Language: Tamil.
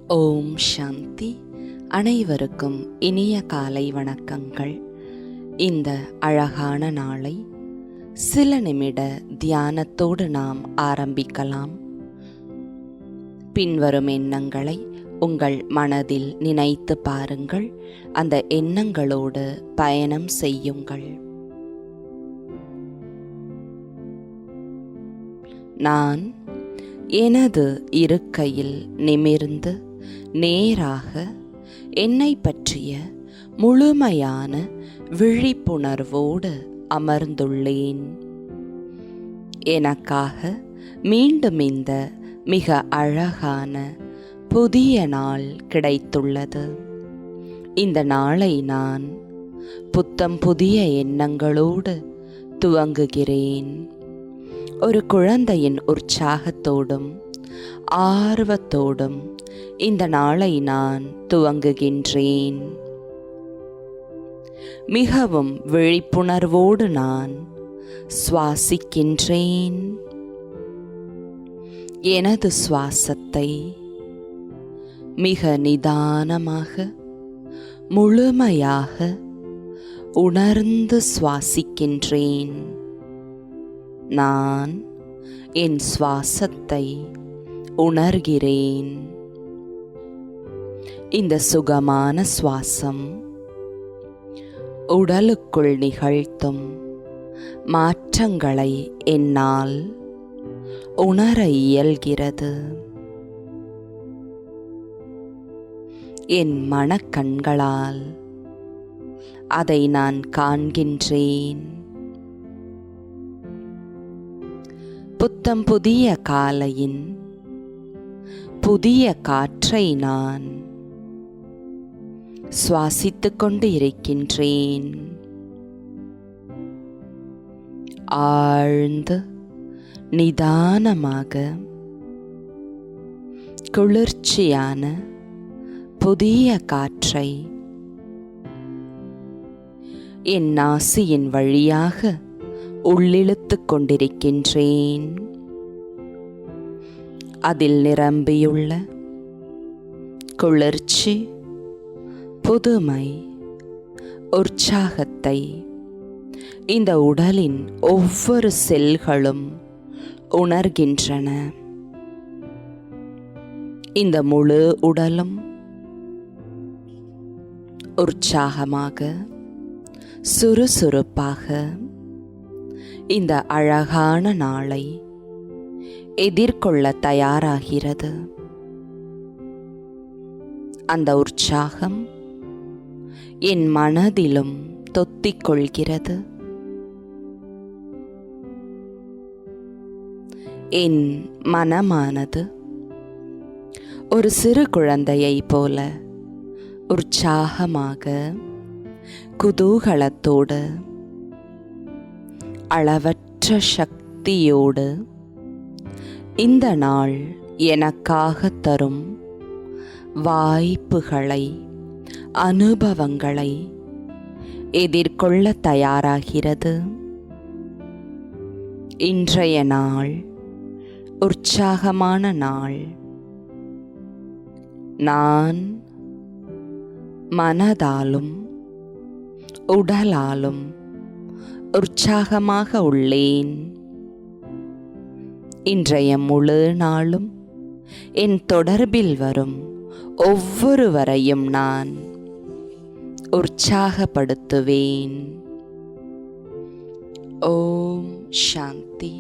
ஓம் சாந்தி. அனைவருக்கும் இனிய காலை வணக்கங்கள். இந்த அழகான நாளை சில நிமிட தியானத்தோடு நாம் ஆரம்பிக்கலாம். பின்வரும் எண்ணங்களை உங்கள் மனதில் நினைத்து பாருங்கள். அந்த எண்ணங்களோடு பயணம் செய்யுங்கள். நான் எனது இருக்கையில் நிமிர்ந்து நேராக என்னை பற்றிய முழுமையான விழிப்புணர்வோடு அமர்ந்துள்ளேன். எனக்காக மீண்டும் இந்த மிக அழகான புதிய நாள் கிடைத்துள்ளது. இந்த நாளை நான் புத்தம் புதிய எண்ணங்களோடு துவங்குகிறேன். ஒரு குழந்தையின் உற்சாகத்தோடும் ஆர்வத்தோடும் இந்த நாளை நான் துவங்குகின்றேன். மிகவும் விழிப்புணர்வோடு நான் சுவாசிக்கின்றேன். எனது சுவாசத்தை மிக நிதானமாக முழுமையாக உணர்ந்து சுவாசிக்கின்றேன். நான் என் சுவாசத்தை உணர்கிறேன். இந்த சுகமான சுவாசம் உடலுக்குள் நிகழ்த்தும் மாற்றங்களை என்னால் உணர இயல்கிறது. என் மனக்கண்களால் அதை நான் காண்கின்றேன். புத்தம் புதிய காலையின் புதிய காற்றை நான் சுவாசித்துக் கொண்டு இருக்கின்றேன். ஆழ்ந்து நிதானமாக குளிர்ச்சியான புதிய காற்றை என் நாசியின் வழியாக உள்ளிழுத்துக் கொண்டிருக்கின்றேன். அதில் நிரம்பியுள்ள குளிர்ச்சி, புதுமை, உற்சாகத்தை இந்த உடலின் ஒவ்வொரு செல்களும் உணர்கின்றன. இந்த முழு உடலும் உற்சாகமாக சுறுசுறுப்பாக இந்த அழகான நாளை எதிர்கொள்ள தயாராகிறது. அந்த உற்சாகம் என் மனதிலும் தொத்திக் கொள்கிறது. என் மனமானது ஒரு சிறு குழந்தையைப் போல உற்சாகமாக குதூகலத்தோடு அளவற்ற சக்தியோடு இந்த நாள் எனக்காக தரும் வாய்ப்புகளை, அனுபவங்களை எதிர்கொள்ள தயாராகிறது. இன்றைய நாள் உற்சாகமான நாள். நான் மனதாலும் உடலாலும் உற்சாகமாக உள்ளேன். இன்றைய முழு நாளும் என் தொடர்பில் வரும் ஒவ்வொருவரையும் நான் உற்சாகப்படுத்துவேன். ஓம் சாந்தி.